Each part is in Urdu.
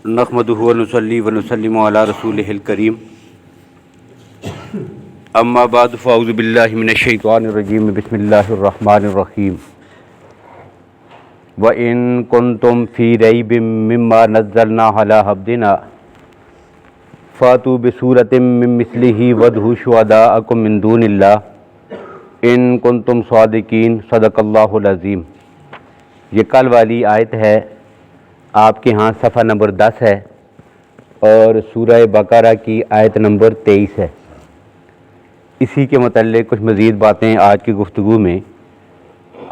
نحمدہ ونصلی ونسلم علی رسولہ الکریم اما بعد فاعوذ باللہ من الشیطان الرجیم بسم اللہ الرحمن الرحیم وَإِن كُنتُم فِي رَيْبٍ مِّمَّا نَزَّلْنَا عَلَىٰ عَبْدِنَا فَأْتُوا بِسُورَةٍ مِّن مِّثْلِهِ وَادْعُوا شُهَدَاءَكُم مِّن دُونِ اللَّهِ إِن كُنتُم صَادِقِينَ صدق اللہ العظیم۔ یہ کل والی آیت ہے، آپ کے ہاں صفحہ نمبر 10 ہے اور سورہ بقرہ کی آیت نمبر 23 ہے۔ اسی کے متعلق کچھ مزید باتیں آج کی گفتگو میں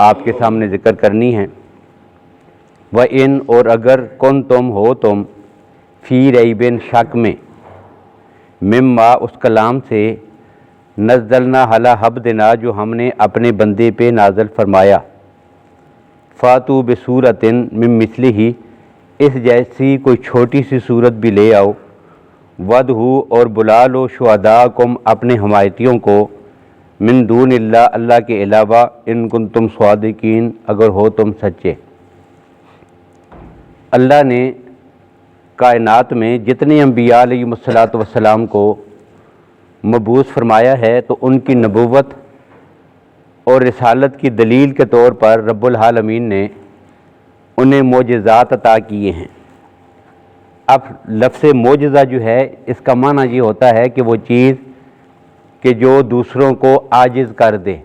آپ کے سامنے ذکر کرنی ہیں۔ وَإِن اور اگر کن تم ہو تم فی ریبن شک میں مما اس کلام سے نزلنا علی عبدنا جو ہم نے اپنے بندے پہ نازل فرمایا، فاتو بصورۃ من مثلہ اس جیسی کوئی چھوٹی سی صورت بھی لے آؤ، ودہو اور بلا لو شہداءکم اپنے حمایتیوں کو، من دون اللہ اللہ کے علاوہ، ان کنتم صادقین اگر ہو تم سچے۔ اللہ نے کائنات میں جتنے انبیاء علیہ الصلوۃ والسلام کو مبعوث فرمایا ہے تو ان کی نبوت اور رسالت کی دلیل کے طور پر رب العالمین نے انہیں معجزات عطا کیے ہیں۔ اب لفظ معجزہ جو ہے اس کا معنی یہ ہوتا ہے کہ وہ چیز کہ جو دوسروں کو عاجز کر دے،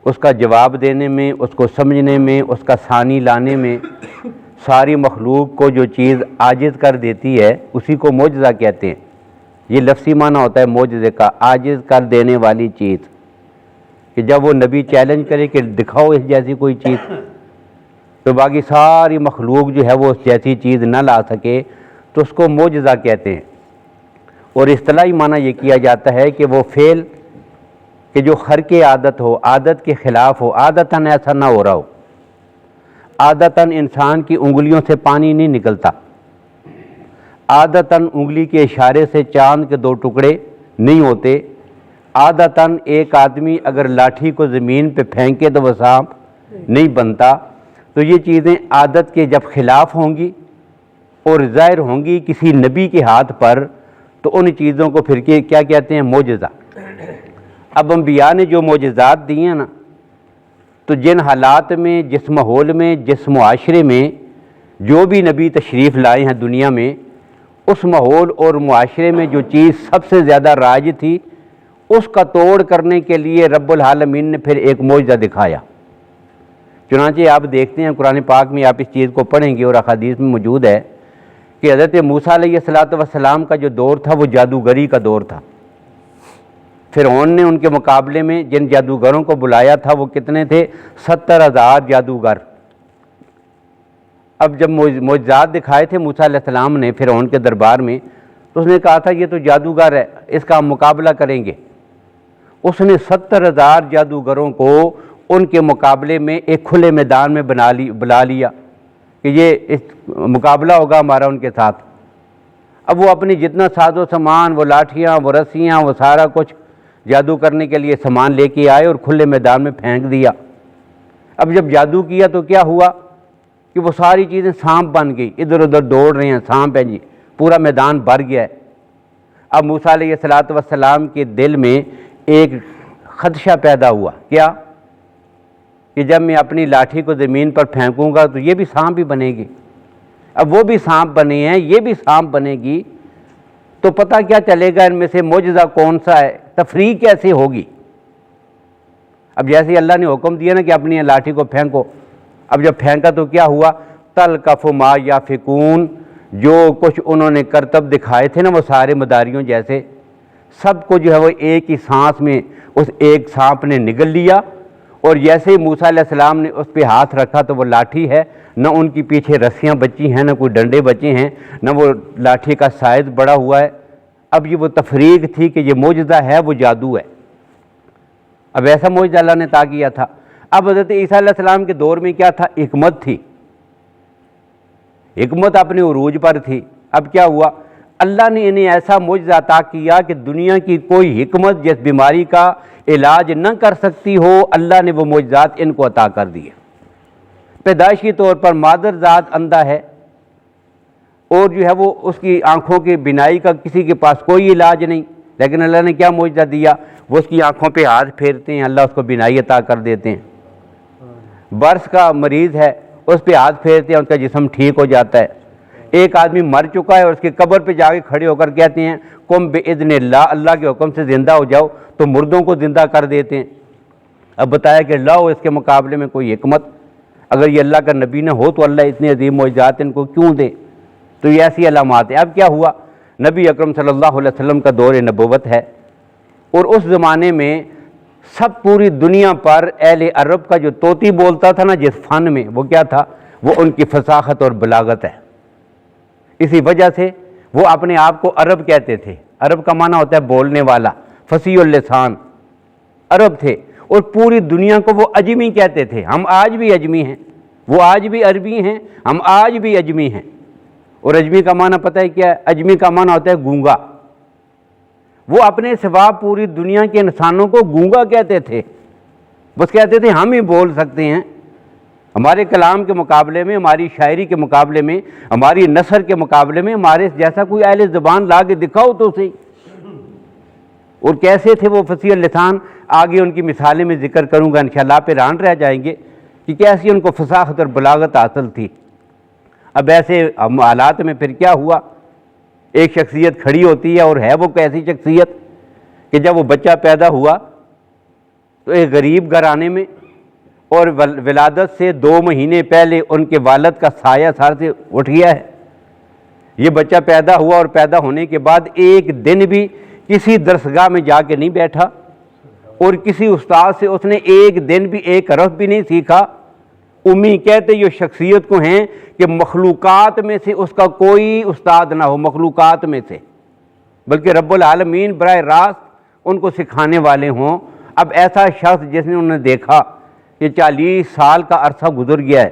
اس کا جواب دینے میں، اس کو سمجھنے میں، اس کا ثانی لانے میں، ساری مخلوق کو جو چیز عاجز کر دیتی ہے اسی کو معجزہ کہتے ہیں۔ یہ لفظی معنی ہوتا ہے معجزے کا، عاجز کر دینے والی چیز، کہ جب وہ نبی چیلنج کرے کہ دکھاؤ اس جیسی کوئی چیز، تو باقی ساری مخلوق جو ہے وہ اس جیسی چیز نہ لا سکے تو اس کو معجزہ کہتے ہیں۔ اور اصطلاحی معنی یہ کیا جاتا ہے کہ وہ فعل کہ جو خرق عادت ہو، عادت کے خلاف ہو، عادتاً ایسا نہ ہو رہا ہو۔ عادتاً انسان کی انگلیوں سے پانی نہیں نکلتا، عادتاً انگلی کے اشارے سے چاند کے 2 ٹکڑے نہیں ہوتے، عادتاً ایک آدمی اگر لاٹھی کو زمین پہ پھینکے تو وہ سانپ نہیں بنتا۔ تو یہ چیزیں عادت کے جب خلاف ہوں گی اور ظاہر ہوں گی کسی نبی کے ہاتھ پر تو ان چیزوں کو پھر کے کیا کہتے ہیں؟ معجزہ۔ اب انبیاء نے جو معجزات دی ہیں نا، تو جن حالات میں، جس ماحول میں، جس معاشرے میں جو بھی نبی تشریف لائے ہیں دنیا میں، اس ماحول اور معاشرے میں جو چیز سب سے زیادہ رائج تھی اس کا توڑ کرنے کے لیے رب العالمین نے پھر ایک معجزہ دکھایا۔ چنانچہ آپ دیکھتے ہیں قرآن پاک میں، آپ اس چیز کو پڑھیں گے اور احادیث میں موجود ہے کہ حضرت موسیٰ علیہ السلام کا جو دور تھا وہ جادوگری کا دور تھا۔ فرعون نے ان کے مقابلے میں جن جادوگروں کو بلایا تھا وہ کتنے تھے؟ 70,000 جادوگر۔ اب جب معجزات دکھائے تھے موسیٰ علیہ السلام نے فرعون کے دربار میں تو اس نے کہا تھا یہ تو جادوگر ہے، اس کا ہم مقابلہ کریں گے۔ اس نے 70,000 جادوگروں کو ان کے مقابلے میں ایک کھلے میدان میں بلا لیا کہ یہ مقابلہ ہوگا ہمارا ان کے ساتھ۔ اب وہ اپنی جتنا ساز و سامان، وہ لاٹھیاں، وہ رسیاں، وہ سارا کچھ جادو کرنے کے لیے سامان لے کے آئے اور کھلے میدان میں پھینک دیا۔ اب جب جادو کیا تو کیا ہوا کہ وہ ساری چیزیں سانپ بن گئی، ادھر ادھر دوڑ رہے ہیں، سانپ ہیں جی، پورا میدان بھر گیا ہے۔ اب موسیٰ علیہ السلام کے دل میں ایک خدشہ پیدا ہوا، کیا؟ کہ جب میں اپنی لاٹھی کو زمین پر پھینکوں گا تو یہ بھی سانپ ہی بنے گی۔ اب وہ بھی سانپ بنے ہیں، یہ بھی سانپ بنے گی، تو پتہ کیا چلے گا ان میں سے معجزہ کون سا ہے؟ تفریق کیسے ہوگی؟ اب جیسے اللہ نے حکم دیا نا کہ اپنی لاٹھی کو پھینکو، اب جب پھینکا تو کیا ہوا؟ تلقف ما یافکون، جو کچھ انہوں نے کرتب دکھائے تھے نا وہ سارے مداریوں جیسے، سب کو جو ہے وہ ایک ہی سانس میں اس ایک سانپ نے نگل لیا۔ اور جیسے ہی موسیٰ علیہ السلام نے اس پہ ہاتھ رکھا تو وہ لاٹھی ہے، نہ ان کی پیچھے رسیاں بچی ہیں، نہ کوئی ڈنڈے بچے ہیں، نہ وہ لاٹھی کا سائز بڑا ہوا ہے۔ اب یہ وہ تفریق تھی کہ یہ معجزہ ہے، وہ جادو ہے۔ اب ایسا معجزہ اللہ نے عطا کیا تھا۔ اب حضرت عیسیٰ علیہ السلام کے دور میں کیا تھا؟ حکمت تھی، حکمت اپنے عروج پر تھی۔ اب کیا ہوا؟ اللہ نے انہیں ایسا معجزہ عطا کیا کہ دنیا کی کوئی حکمت جس بیماری کا علاج نہ کر سکتی ہو، اللہ نے وہ معجزات ان کو عطا کر دیے۔ پیدائشی طور پر مادر ذات اندھا ہے، اور جو ہے وہ اس کی آنکھوں کی بینائی کا کسی کے پاس کوئی علاج نہیں، لیکن اللہ نے کیا معجزہ دیا، وہ اس کی آنکھوں پہ ہاتھ پھیرتے ہیں، اللہ اس کو بینائی عطا کر دیتے ہیں۔ برس کا مریض ہے، اس پہ ہاتھ پھیرتے ہیں، ان کا جسم ٹھیک ہو جاتا ہے۔ ایک آدمی مر چکا ہے اور اس کی قبر پہ جا کے کھڑے ہو کر کہتے ہیں قم باذن اللہ، اللہ کے حکم سے زندہ ہو جاؤ، تو مردوں کو زندہ کر دیتے ہیں۔ اب بتایا کہ لاؤ اس کے مقابلے میں کوئی حکمت، اگر یہ اللہ کا نبی نہ ہو تو اللہ اتنے عظیم معجزات ان کو کیوں دے؟ تو یہ ایسی علامات ہیں۔ اب کیا ہوا، نبی اکرم صلی اللہ علیہ وسلم کا دور نبوت ہے، اور اس زمانے میں سب پوری دنیا پر اہل عرب کا جو طوطی بولتا تھا نا جس فن میں، وہ کیا تھا، وہ ان کی فصاحت اور بلاغت ہے۔ اسی وجہ سے وہ اپنے آپ کو عرب کہتے تھے۔ عرب کا معنی ہوتا ہے بولنے والا، فصیح اللسان، عرب تھے، اور پوری دنیا کو وہ اجمی کہتے تھے۔ ہم آج بھی اجمی ہیں، وہ آج بھی عربی ہیں، ہم آج بھی اجمی ہیں۔ اور اجمی کا معنی پتہ ہے کیا ہے؟ اجمی کا معنی ہوتا ہے گونگا۔ وہ اپنے سوا پوری دنیا کے انسانوں کو گونگا کہتے تھے، بس کہتے تھے ہم ہی بول سکتے ہیں۔ ہمارے کلام کے مقابلے میں، ہماری شاعری کے مقابلے میں، ہماری نثر کے مقابلے میں ہمارے جیسا کوئی اہل زبان لا کے دکھاؤ تو صحیح۔ اور کیسے تھے وہ فصیح اللسان، آگے ان کی مثالیں میں ذکر کروں گا انشاءاللہ، آپ حیران رہ جائیں گے کہ کیسی ان کو فصاحت اور بلاغت حاصل تھی۔ اب ایسے حالات میں پھر کیا ہوا، ایک شخصیت کھڑی ہوتی ہے، اور ہے وہ کیسی شخصیت کہ جب وہ بچہ پیدا ہوا تو ایک غریب گھرانے میں، اور ولادت سے 2 مہینے پہلے ان کے والد کا سایہ سر سے اٹھ گیا ہے۔ یہ بچہ پیدا ہوا، اور پیدا ہونے کے بعد ایک دن بھی کسی درسگاہ میں جا کے نہیں بیٹھا، اور کسی استاد سے اس نے ایک دن بھی ایک حرف بھی نہیں سیکھا۔ امی کہتے یہ شخصیت کو ہیں کہ مخلوقات میں سے اس کا کوئی استاد نہ ہو، مخلوقات میں سے، بلکہ رب العالمین براہ راست ان کو سکھانے والے ہوں۔ اب ایسا شخص جس نے انہوں نے دیکھا کہ 40 سال کا عرصہ گزر گیا ہے،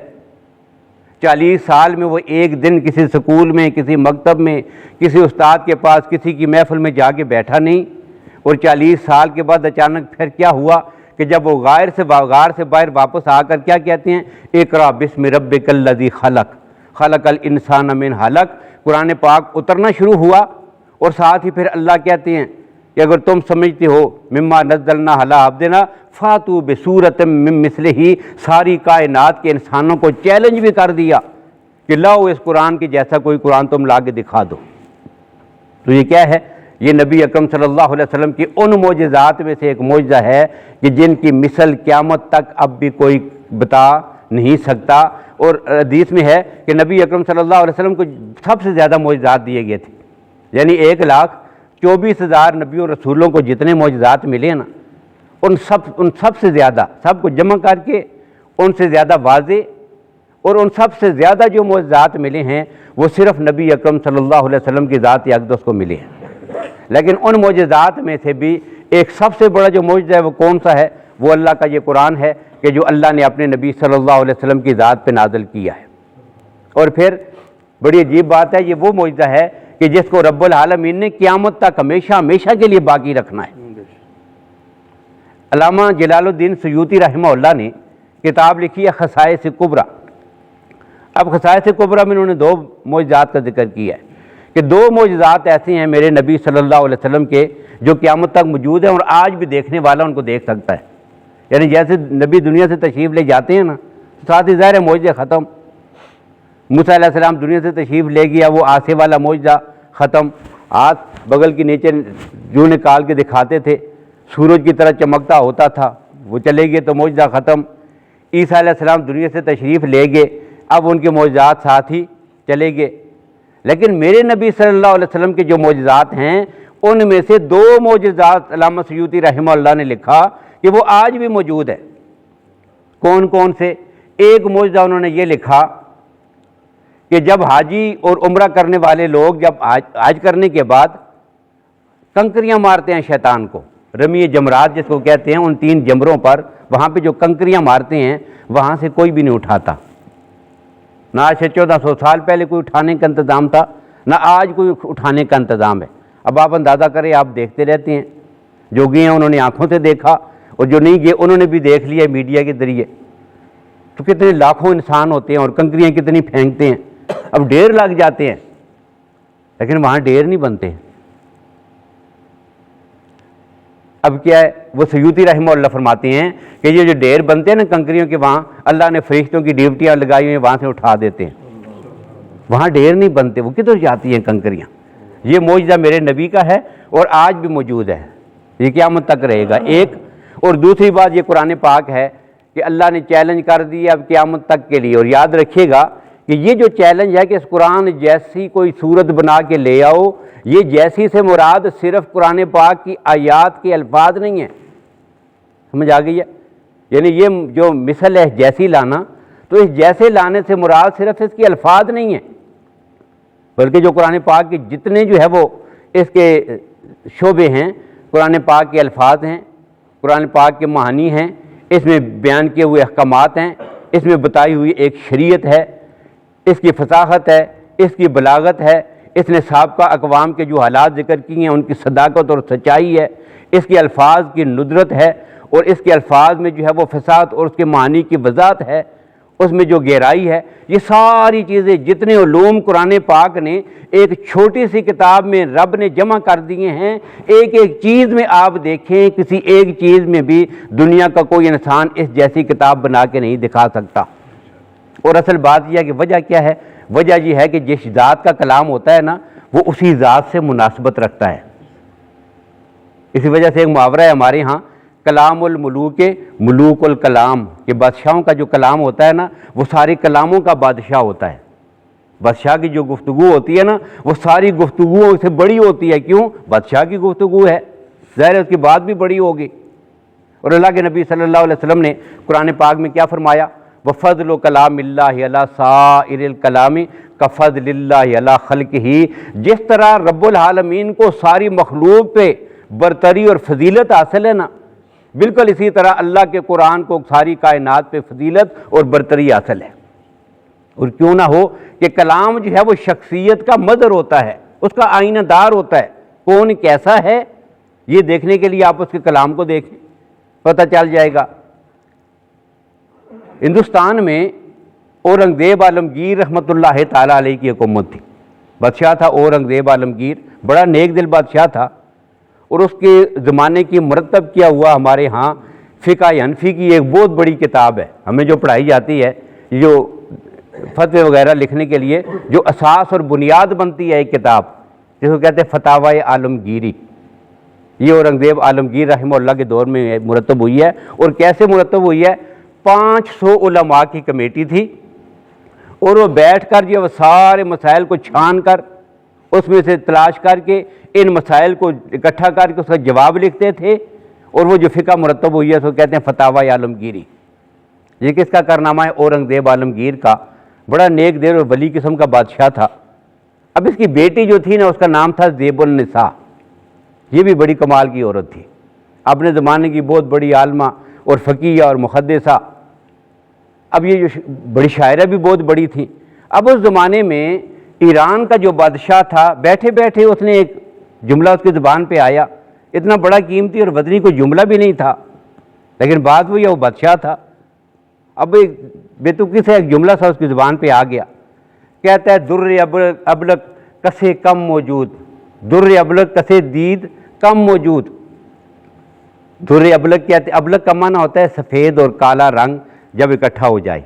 40 سال میں وہ ایک دن کسی سکول میں، کسی مکتب میں، کسی استاد کے پاس، کسی کی محفل میں جا کے بیٹھا نہیں، اور 40 سال کے بعد اچانک پھر کیا ہوا کہ جب وہ غار سے باہر واپس آ کر کیا کہتے ہیں، اقرا بسم ربک الذی خلق خلق الانسان من علق، قرآن پاک اترنا شروع ہوا، اور ساتھ ہی پھر اللہ کہتے ہیں کہ اگر تم سمجھتے ہو مما نزلنا علی عبدنا فاتوا بصورۃ من مثلہ، ساری کائنات کے انسانوں کو چیلنج بھی کر دیا کہ لاؤ اس قرآن کی جیسا کوئی قرآن تم لا کے دکھا دو۔ تو یہ کیا ہے، یہ نبی اکرم صلی اللہ علیہ وسلم کی ان معجزات میں سے ایک معجزہ ہے کہ جن کی مثل قیامت تک اب بھی کوئی بتا نہیں سکتا۔ اور حدیث میں ہے کہ نبی اکرم صلی اللہ علیہ وسلم کو سب سے زیادہ معجزات دیے گئے تھے، یعنی 1,24,000 نبیوں رسولوں کو جتنے معجزات ملے نا، ان سب سے زیادہ، سب کو جمع کر کے ان سے زیادہ واضح اور ان سب سے زیادہ جو معجزات ملے ہیں وہ صرف نبی اکرم صلی اللہ علیہ وسلم کی ذات اقدس کو ملے ہیں۔ لیکن ان معجزات میں سے بھی ایک سب سے بڑا جو معجزہ ہے وہ کون سا ہے؟ وہ اللہ کا یہ قرآن ہے کہ جو اللہ نے اپنے نبی صلی اللہ علیہ وسلم کی ذات پہ نازل کیا ہے۔ اور پھر بڑی عجیب بات ہے، یہ وہ معجزہ ہے کہ جس کو رب العالمین نے قیامت تک ہمیشہ ہمیشہ کے لیے باقی رکھنا ہے۔ علامہ جلال الدین سیوطی رحمہ اللہ نے کتاب لکھی ہے خصائص کبریٰ۔ اب خصائص کبریٰ میں انہوں نے 2 معجزات کا ذکر کیا ہے کہ 2 معجزات ایسے ہیں میرے نبی صلی اللہ علیہ وسلم کے جو قیامت تک موجود ہیں اور آج بھی دیکھنے والا ان کو دیکھ سکتا ہے۔ یعنی جیسے نبی دنیا سے تشریف لے جاتے ہیں نا، ساتھ ہی ظاہر معجزے ختم۔ موسیٰ علیہ السلام دنیا سے تشریف لے گیا، وہ آسے والا معجزہ ختم، ہاتھ بغل کے نیچے جو نکال کے دکھاتے تھے، سورج کی طرح چمکتا ہوتا تھا، وہ چلے گئے تو معجزہ ختم۔ عیسیٰ علیہ السلام دنیا سے تشریف لے گئے، اب ان کے معجزات ساتھ ہی چلے گئے۔ لیکن میرے نبی صلی اللہ علیہ وسلم کے جو معجزات ہیں ان میں سے 2 معجزات علامہ سیوطی رحمہ اللہ نے لکھا کہ وہ آج بھی موجود ہے۔ کون کون سے؟ ایک معجزہ انہوں نے یہ لکھا کہ جب حاجی اور عمرہ کرنے والے لوگ جب حج کرنے کے بعد کنکریاں مارتے ہیں شیطان کو، رمی جمرات جس کو کہتے ہیں، ان 3 جمروں پر وہاں پہ جو کنکریاں مارتے ہیں وہاں سے کوئی بھی نہیں اٹھاتا۔ نہ آج سے 1400 سال پہلے کوئی اٹھانے کا انتظام تھا، نہ آج کوئی اٹھانے کا انتظام ہے۔ اب آپ اندازہ کریں، آپ دیکھتے رہتے ہیں، جو گئے ہیں انہوں نے آنکھوں سے دیکھا، اور جو نہیں گئے انہوں نے بھی دیکھ لیا میڈیا کے ذریعے۔ تو کتنے لاکھوں انسان ہوتے ہیں اور کنکریاں کتنی پھینکتے ہیں، اب ڈھیر لگ جاتے ہیں۔ لیکن وہاں ڈیر نہیں بنتے. اب کیا ہے، وہ سیوطی رحمہ اللہ فرماتے ہیں کہ یہ جو ڈیر بنتے ہیں نا کنکریوں کے، وہاں اللہ نے فرشتوں کی ڈیوٹیاں لگائی ہوئی ہیں، وہاں سے اٹھا دیتے ہیں. وہاں ڈیر نہیں بنتے، وہ کدھر جاتی ہیں کنکریاں. یہ معجزہ میرے نبی کا ہے اور آج بھی موجود ہے، یہ قیامت تک رہے گا. ایک اور دوسری بات یہ قرآن پاک ہے کہ اللہ نے چیلنج کر دیا اب قیامت تک کے لیے. اور یاد رکھیے گا کہ یہ جو چیلنج ہے کہ اس قرآن جیسی کوئی صورت بنا کے لے آؤ، یہ جیسی سے مراد صرف قرآن پاک کی آیات کے الفاظ نہیں ہیں. سمجھ آ گئی ہے؟ یعنی یہ جو مثل ہے جیسی لانا، تو اس جیسے لانے سے مراد صرف اس کے الفاظ نہیں ہیں، بلکہ جو قرآن پاک کے جتنے جو ہے وہ اس کے شعبے ہیں، قرآن پاک کے الفاظ ہیں، قرآن پاک کے معانی ہیں، اس میں بیان کیے ہوئے احکامات ہیں، اس میں بتائی ہوئی ایک شریعت ہے، اس کی فصاحت ہے، اس کی بلاغت ہے، اس نے سابقہ اقوام کے جو حالات ذکر کیے ہیں ان کی صداقت اور سچائی ہے، اس کے الفاظ کی ندرت ہے، اور اس کے الفاظ میں جو ہے وہ فصاحت اور اس کے معنی کی وضاحت ہے، اس میں جو گہرائی ہے. یہ ساری چیزیں جتنے علوم قرآن پاک نے ایک چھوٹی سی کتاب میں رب نے جمع کر دیے ہیں. ایک ایک چیز میں آپ دیکھیں، کسی ایک چیز میں بھی دنیا کا کوئی انسان اس جیسی کتاب بنا کے نہیں دکھا سکتا. اور اصل بات یہ ہے کہ وجہ کیا ہے؟ وجہ یہ ہے کہ جس ذات کا کلام ہوتا ہے نا، وہ اسی ذات سے مناسبت رکھتا ہے. اسی وجہ سے ایک محاورہ ہے ہمارے ہاں، کلام الملوک ملوک الکلام، کہ بادشاہوں کا جو کلام ہوتا ہے نا وہ سارے کلاموں کا بادشاہ ہوتا ہے. بادشاہ کی جو گفتگو ہوتی ہے نا وہ ساری گفتگوؤں سے بڑی ہوتی ہے. کیوں؟ بادشاہ کی گفتگو ہے، ظاہر ہے اس کی بات بھی بڑی ہوگی. اور اللہ کے نبی صلی اللہ علیہ وسلم نے قرآن پاک میں کیا فرمایا؟ وَفَضْلُ كَلَامِ اللَّهِ عَلَىٰ سَائِرِ الْكَلَامِ كَفَضْلِ اللَّهِ عَلَىٰ خَلْقِهِ. جس طرح رب العالمین کو ساری مخلوق پہ برتری اور فضیلت حاصل ہے نا، بالکل اسی طرح اللہ کے قرآن کو ساری کائنات پہ فضیلت اور برتری حاصل ہے. اور کیوں نہ ہو کہ کلام جو ہے وہ شخصیت کا مظہر ہوتا ہے، اس کا آئینہ دار ہوتا ہے. کون کیسا ہے یہ دیکھنے کے لیے آپ اس کے کلام کو دیکھیں، پتہ چل جائے گا. ہندوستان میں اورنگزیب عالمگیر رحمۃ اللہ تعالیٰ علیہ کی حکومت تھی. بادشاہ تھا اورنگزیب عالمگیر، بڑا نیک دل بادشاہ تھا. اور اس کے زمانے کی مرتب کیا ہوا ہمارے ہاں فقہ حنفی کی ایک بہت بڑی کتاب ہے، ہمیں جو پڑھائی جاتی ہے، جو فتوے وغیرہ لکھنے کے لیے جو اساس اور بنیاد بنتی ہے ایک کتاب، جس کو کہتے ہیں فتاوی عالمگیری. یہ اورنگزیب عالمگیر رحمہ اللہ کے دور میں مرتب ہوئی ہے. اور کیسے مرتب ہوئی ہے؟ 500 علماء کی کمیٹی تھی، اور وہ بیٹھ کر جو سارے مسائل کو چھان کر اس میں سے تلاش کر کے ان مسائل کو اکٹھا کر کے اس کا جواب لکھتے تھے. اور وہ جو فقہ مرتب ہوئی ہے اس کو کہتے ہیں فتاوی عالمگیری. یہ کس کا کارنامہ ہے؟ اورنگزیب عالمگیر کا. بڑا نیک دل اور ولی قسم کا بادشاہ تھا. اب اس کی بیٹی جو تھی نا اس کا نام تھا زیب النساء. یہ بھی بڑی کمال کی عورت تھی، اپنے زمانے کی بہت بڑی عالمہ اور فقیہ اور محدثہ. اب یہ جو بڑی شاعرہ بھی بہت بڑی تھی. اب اس زمانے میں ایران کا جو بادشاہ تھا، بیٹھے بیٹھے اس نے ایک جملہ اس کی زبان پہ آیا. اتنا بڑا قیمتی اور وزنی کوئی جملہ بھی نہیں تھا، لیکن بات وہ یہ وہ بادشاہ تھا. اب ایک بیتوقی سے ایک جملہ سا اس کی زبان پہ آ گیا. کہتا ہے در ابلق کسے کم موجود، در ابلق کسے دید کم موجود. در ابلق کہتے ہیں، ابلق کا معنی ہوتا ہے سفید اور کالا رنگ جب اکٹھا ہو جائے.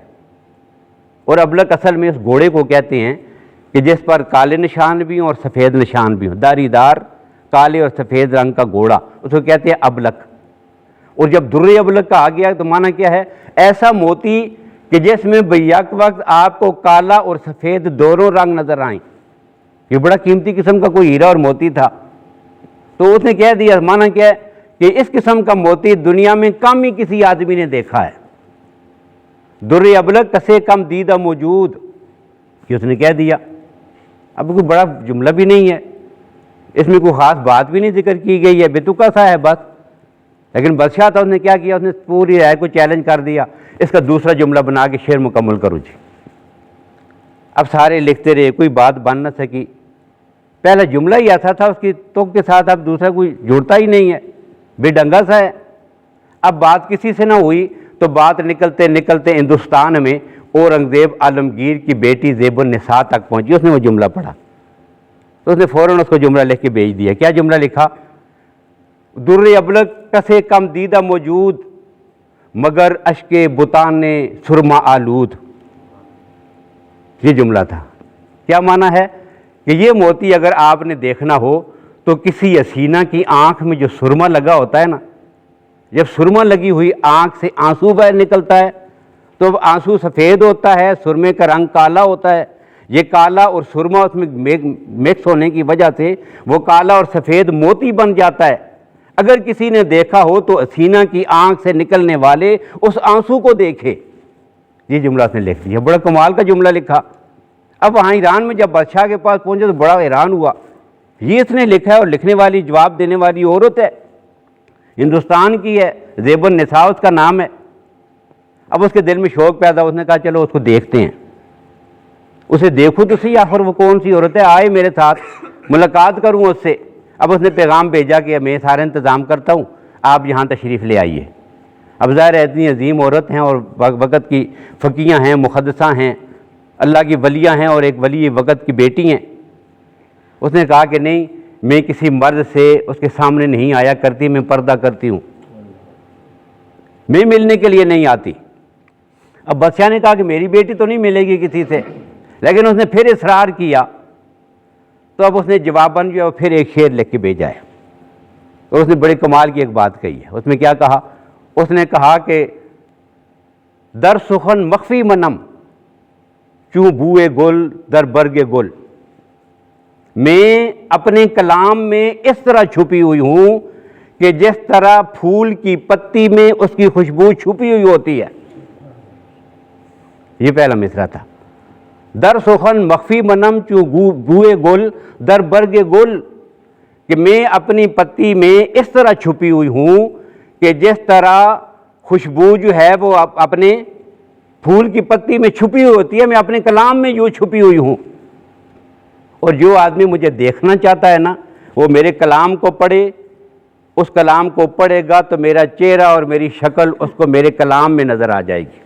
اور ابلق اصل میں اس گھوڑے کو کہتے ہیں کہ جس پر کالے نشان بھی ہوں اور سفید نشان بھی ہوں، داری دار کالے اور سفید رنگ کا گھوڑا، اس کو کہتے ہیں ابلق. اور جب در ابلق کا آ گیا تو معنی کیا ہے؟ ایسا موتی کہ جس میں بیک وقت آپ کو کالا اور سفید دونوں رنگ نظر آئیں. یہ بڑا قیمتی قسم کا کوئی ہیرا اور موتی تھا. تو اس نے کہہ دیا، معنی کیا ہے کہ اس قسم کا موتی دنیا میں کم ہی کسی آدمی نے دیکھا ہے. در ابلق کسے کم دیدہ موجود، کہ اس نے کہہ دیا. اب کوئی بڑا جملہ بھی نہیں ہے، اس میں کوئی خاص بات بھی نہیں ذکر کی گئی ہے، بے تکا سا ہے بس. لیکن بادشاہ تھا، اس نے کیا کیا؟ اس نے پوری رائے کو چیلنج کر دیا، اس کا دوسرا جملہ بنا کے شعر مکمل کرو جی. اب سارے لکھتے رہے، کوئی بات بن نہ سکی. پہلا جملہ ہی ایسا تھا اس کی توق کے ساتھ، اب دوسرا کوئی جڑتا ہی نہیں ہے، بے ڈنگا سا ہے. اب بات کسی سے نہ ہوئی تو بات نکلتے نکلتے ہندوستان میں اورنگزیب عالمگیر کی بیٹی زیب النساء تک پہنچی. اس نے وہ جملہ پڑھا تو اس نے فوراً اس کو جملہ لکھ کے بھیج دیا. کیا جملہ لکھا؟ در ابلغ کسے کم دیدہ موجود مگر اشک بتان سرما آلود. یہ جملہ تھا. کیا معنی ہے کہ یہ موتی اگر آپ نے دیکھنا ہو تو کسی حسینہ کی آنکھ میں جو سرما لگا ہوتا ہے نا، جب سرما لگی ہوئی آنکھ سے آنسو باہر نکلتا ہے تو آنسو سفید ہوتا ہے، سرمے کا رنگ کالا ہوتا ہے. یہ کالا اور سرما اس میں مکس ہونے کی وجہ سے وہ کالا اور سفید موتی بن جاتا ہے. اگر کسی نے دیکھا ہو تو حسینہ کی آنکھ سے نکلنے والے اس آنسو کو دیکھے. یہ جملہ اس نے لکھ دیا. بڑا کمال کا جملہ لکھا. اب وہاں ایران میں جب بادشاہ کے پاس پہنچے تو بڑا حیران ہوا. یہ اس نے لکھا ہے اور لکھنے والی جواب دینے والی عورت ہے، ہندوستان کی ہے، زیب النساء اس کا نام ہے. اب اس کے دل میں شوق پیدا، اس نے کہا چلو اس کو دیکھتے ہیں، اسے دیکھو تو صحیح آخر وہ کون سی عورت ہے، آئے میرے ساتھ ملاقات کروں اس سے. اب اس نے پیغام بھیجا کہ میں سارا انتظام کرتا ہوں، آپ یہاں تشریف لے آئیے. اب ظاہر ہے اتنی عظیم عورت ہیں اور وقت کی فقیہ ہیں، محدثہ ہیں، اللہ کی ولیہ ہیں اور ایک ولی وقت کی بیٹی ہیں. اس نے کہا کہ نہیں، میں کسی مرد سے اس کے سامنے نہیں آیا کرتی، میں پردہ کرتی ہوں، میں ملنے کے لیے نہیں آتی. اب بادشاہ نے کہا کہ میری بیٹی تو نہیں ملے گی کسی سے، لیکن اس نے پھر اصرار کیا. تو اب اس نے جواباً جو ہے پھر ایک شعر لکھ کے بھیجا ہے. تو اس نے بڑے کمال کی ایک بات کہی ہے. اس میں کیا کہا؟ اس نے کہا کہ در سخن مخفی منم چوں بوئے گل در برگ گل. میں اپنے کلام میں اس طرح چھپی ہوئی ہوں کہ جس طرح پھول کی پتی میں اس کی خوشبو چھپی ہوئی ہوتی ہے. یہ پہلا مصرعہ تھا. در سخن مخفی منم چوں بوئے گل در برگ گل، کہ میں اپنی پتی میں اس طرح چھپی ہوئی ہوں کہ جس طرح خوشبو جو ہے وہ اپنے پھول کی پتی میں چھپی ہوئی ہوتی ہے، میں اپنے کلام میں یوں چھپی ہوئی ہوں. اور جو آدمی مجھے دیکھنا چاہتا ہے نا، وہ میرے کلام کو پڑھے، اس کلام کو پڑھے گا تو میرا چہرہ اور میری شکل اس کو میرے کلام میں نظر آ جائے گی.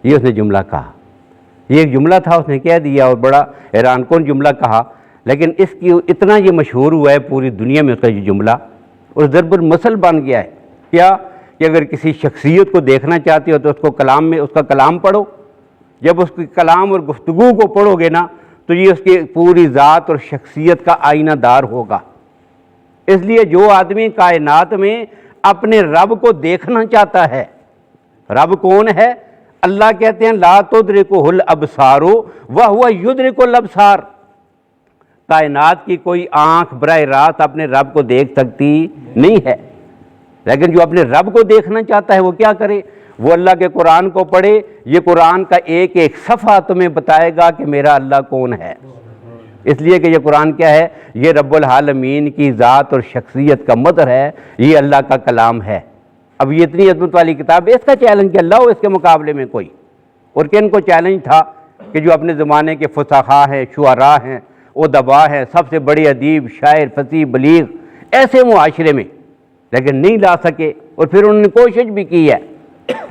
یہ اس نے جملہ کہا. یہ ایک جملہ تھا، اس نے کہہ دیا اور بڑا حیران کن جملہ کہا، لیکن اس کی اتنا یہ مشہور ہوا ہے پوری دنیا میں اس کا یہ جملہ، اور ضرب المثل بن گیا ہے. کیا کہ اگر کسی شخصیت کو دیکھنا چاہتے ہو تو اس کو کلام میں اس کا کلام پڑھو. جب اس کی کلام اور گفتگو کو پڑھو گے نا تو یہ اس کی پوری ذات اور شخصیت کا آئینہ دار ہوگا. اس لیے جو آدمی کائنات میں اپنے رب کو دیکھنا چاہتا ہے، رب کون ہے؟ اللہ کہتے ہیں لا تدرکہ الابصار وہو یدرک الابصار. کائنات کی کوئی آنکھ براہ راست اپنے رب کو دیکھ سکتی نہیں ہے، لیکن جو اپنے رب کو دیکھنا چاہتا ہے وہ کیا کرے؟ وہ اللہ کے قرآن کو پڑھے. یہ قرآن کا ایک ایک صفحہ تمہیں بتائے گا کہ میرا اللہ کون ہے. اس لیے کہ یہ قرآن کیا ہے؟ یہ رب العالمین کی ذات اور شخصیت کا مظہر ہے، یہ اللہ کا کلام ہے. اب یہ اتنی عظمت والی کتاب ہے، اس کا چیلنج کہ اللہ ہو اس کے مقابلے میں کوئی. اور کن کو چیلنج تھا کہ جو اپنے زمانے کے فصحاء ہیں، شعراء ہیں، ادباء ہیں، سب سے بڑے ادیب، شاعر، فصیح، بلیغ، ایسے معاشرے میں، لیکن نہیں لا سکے. اور پھر انہوں نے کوشش بھی کی ہے.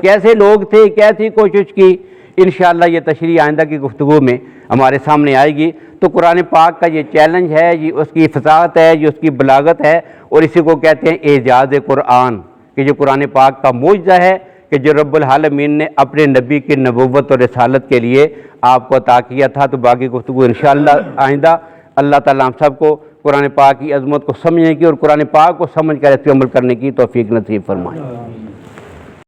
کیسے لوگ تھے، کیسی کوشش کی، انشاءاللہ یہ تشریح آئندہ کی گفتگو میں ہمارے سامنے آئے گی. تو قرآن پاک کا یہ چیلنج ہے، یہ اس کی فصاحت ہے، یہ اس کی بلاغت ہے، اور اسی کو کہتے ہیں اعجاز قرآن، کہ جو قرآن پاک کا معجزہ ہے کہ جو رب العالمین نے اپنے نبی کی نبوت اور رسالت کے لیے آپ کو عطا کیا تھا. تو باقی گفتگو انشاءاللہ آئندہ. اللہ تعالیٰ ہم سب کو قرآن پاک کی عظمت کو سمجھنے کی اور قرآن پاک کو سمجھ کر اس پہ عمل کرنے کی توفیق نصیب فرمائے.